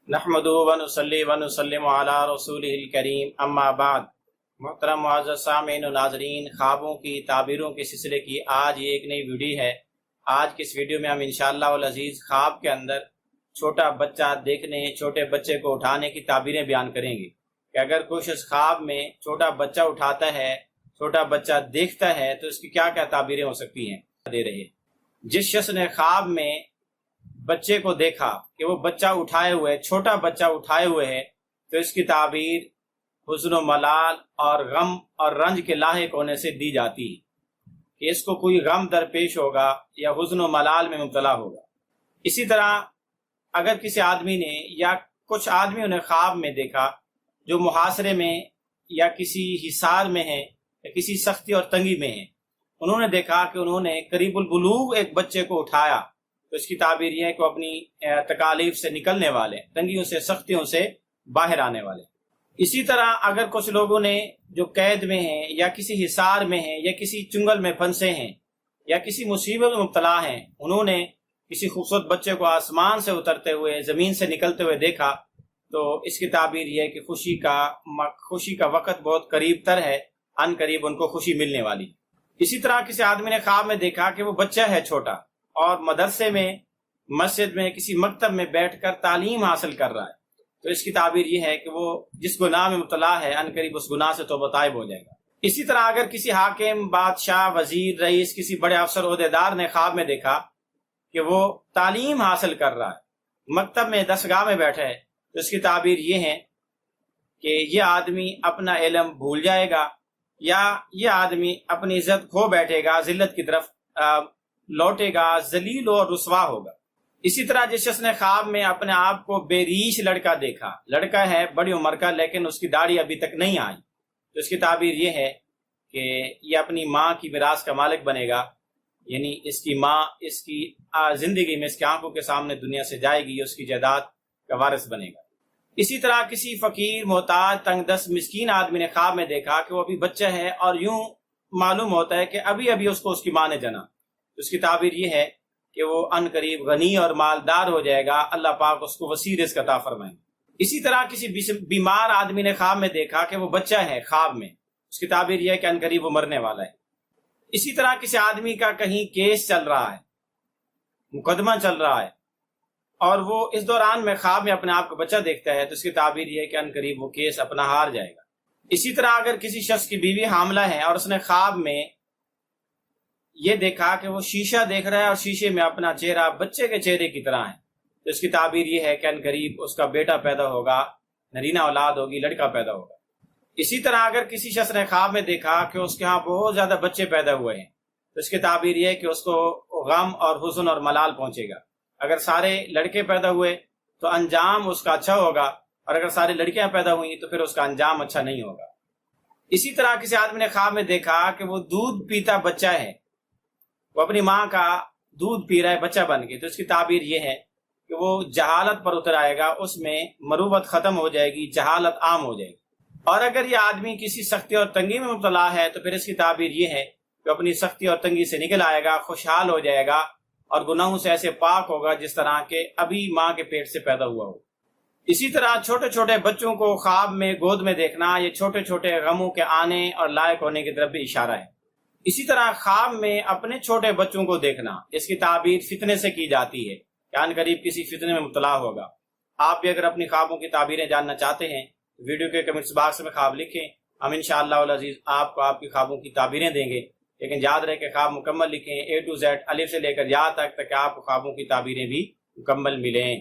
نحمدہ ونصلی ونسلم علی رسولہ الکریم اما بعد۔ محترم معزز سامعین و ناظرین، خوابوں کی تعبیروں کے سلسلے کی آج یہ ایک نئی ویڈیو ہے۔ آج کی اس ویڈیو میں ہم انشاءاللہ العزیز خواب کے اندر چھوٹا بچہ دیکھنے، چھوٹے بچے کو اٹھانے کی تعبیریں بیان کریں گے کہ اگر کوئی شخص خواب میں چھوٹا بچہ اٹھاتا ہے، چھوٹا بچہ دیکھتا ہے تو اس کی کیا کیا تعبیریں ہو سکتی ہیں دے رہے۔ جس شخص نے خواب میں بچے کو دیکھا کہ وہ بچہ اٹھائے ہوئے، چھوٹا بچہ اٹھائے ہوئے ہے، تو اس کی تعبیر حزن و ملال اور غم اور رنج کے لاحق ہونے سے دی جاتی ہے کہ اس کو کوئی غم درپیش ہوگا یا حزن و ملال میں مبتلا ہوگا۔ اسی طرح اگر کسی آدمی نے یا کچھ آدمیوں نے خواب میں دیکھا جو محاصرے میں یا کسی حصار میں ہیں یا کسی سختی اور تنگی میں ہیں، انہوں نے دیکھا کہ انہوں نے قریب البلوغ ایک بچے کو اٹھایا، تو اس کی تعبیر یہ ہے کہ وہ اپنی تکالیف سے نکلنے والے، تنگیوں سے، سختیوں سے باہر آنے والے۔ اسی طرح اگر کچھ لوگوں نے جو قید میں ہیں یا کسی حصار میں ہیں یا کسی چنگل میں پھنسے ہیں یا کسی مصیبت میں مبتلا ہیں، انہوں نے کسی خوبصورت بچے کو آسمان سے اترتے ہوئے، زمین سے نکلتے ہوئے دیکھا، تو اس کی تعبیر یہ ہے کہ خوشی کا وقت بہت قریب تر ہے، ان قریب ان کو خوشی ملنے والی۔ اسی طرح کسی آدمی نے خواب میں دیکھا کہ وہ بچہ ہے چھوٹا اور مدرسے میں، مسجد میں، کسی مکتب میں بیٹھ کر تعلیم حاصل کر رہا ہے، تو اس کی تعبیر یہ ہے کہ وہ جس گناہ میں مبتلا ہے ان قریب اس گناہ سے توبہ طائب ہو جائے گا۔ اسی طرح اگر کسی حاکم، بادشاہ، وزیر، رئیس، کسی بڑے افسر، عہدیدار نے خواب میں دیکھا کہ وہ تعلیم حاصل کر رہا ہے، مکتب میں، دستگاہ میں بیٹھا ہے، تو اس کی تعبیر یہ ہے کہ یہ آدمی اپنا علم بھول جائے گا یا یہ آدمی اپنی عزت کھو بیٹھے گا، ذلت کی طرف لوٹے گا، ذلیل اور رسوا ہوگا۔ اسی طرح جس شخص نے خواب میں اپنے آپ کو بے ریش لڑکا دیکھا، لڑکا ہے بڑی عمر کا لیکن اس کی داڑھی ابھی تک نہیں آئی، تو اس کی تعبیر یہ ہے کہ یہ اپنی ماں کی میراث کا مالک بنے گا، یعنی اس کی ماں اس کی زندگی میں اس کی آنکھوں کے سامنے دنیا سے جائے گی، اس کی جائیداد کا وارث بنے گا۔ اسی طرح کسی فقیر، محتاج، تنگ دست، مسکین آدمی نے خواب میں دیکھا کہ وہ ابھی بچہ ہے اور یوں معلوم ہوتا ہے کہ ابھی اس کو اس کی ماں نے جنا، تو اس کی تعبیر یہ ہے کہ وہ ان قریب غنی اور مالدار ہو جائے گا، اللہ پاک اس کو وسیع رزق عطا فرمائیں گے۔ اسی طرح کسی بیمار آدمی نے خواب میں دیکھا کہ وہ بچہ ہے خواب میں، اس کی تعبیر یہ ہے کہ ان قریب وہ مرنے والا ہے۔ اسی طرح کسی آدمی کا کہیں کیس چل رہا ہے، مقدمہ چل رہا ہے، اور وہ اس دوران میں خواب میں اپنے آپ کو بچہ دیکھتا ہے، تو اس کی تعبیر یہ ہے کہ ان قریب وہ کیس اپنا ہار جائے گا۔ اسی طرح اگر کسی شخص کی بیوی حاملہ ہے اور اس نے خواب میں یہ دیکھا کہ وہ شیشہ دیکھ رہا ہے اور شیشے میں اپنا چہرہ بچے کے چہرے کی طرح ہے، تو اس کی تعبیر یہ ہے کہ ان قریب اس کا بیٹا پیدا ہوگا، نرینہ اولاد ہوگی، لڑکا پیدا ہوگا۔ اسی طرح اگر کسی شخص نے خواب میں دیکھا کہ اس کے ہاں بہت زیادہ بچے پیدا ہوئے ہیں، تو اس کی تعبیر یہ ہے کہ اس کو غم اور حزن اور ملال پہنچے گا۔ اگر سارے لڑکے پیدا ہوئے تو انجام اس کا اچھا ہوگا، اور اگر ساری لڑکیاں پیدا ہوئیں تو پھر اس کا انجام اچھا نہیں ہوگا۔ اسی طرح کسی آدمی نے خواب میں دیکھا کہ وہ دودھ پیتا بچہ ہے، وہ اپنی ماں کا دودھ پی رہا ہے بچہ بن کے، تو اس کی تعبیر یہ ہے کہ وہ جہالت پر اتر آئے گا، اس میں مروت ختم ہو جائے گی، جہالت عام ہو جائے گی۔ اور اگر یہ آدمی کسی سختی اور تنگی میں مبتلا ہے تو پھر اس کی تعبیر یہ ہے کہ اپنی سختی اور تنگی سے نکل آئے گا، خوشحال ہو جائے گا اور گناہوں سے ایسے پاک ہوگا جس طرح کہ ابھی ماں کے پیٹ سے پیدا ہوا ہو۔ اسی طرح چھوٹے چھوٹے بچوں کو خواب میں گود میں دیکھنا یہ چھوٹے چھوٹے غموں کے آنے اور لائق ہونے کی طرف بھی اشارہ ہے۔ اسی طرح خواب میں اپنے چھوٹے بچوں کو دیکھنا، اس کی تعبیر فتنے سے کی جاتی ہے کہ ان قریب کسی فتنے میں مبتلا ہوگا۔ آپ بھی اگر اپنی خوابوں کی تعبیریں جاننا چاہتے ہیں ویڈیو کے کمنٹس باکس میں خواب لکھیں، ہم انشاءاللہ العزیز آپ کو آپ کی خوابوں کی تعبیریں دیں گے، لیکن یاد رہے کہ خواب مکمل لکھیں، A to Z، الف سے لے کر یا تک، تاکہ آپ کو خوابوں کی تعبیریں بھی مکمل ملیں۔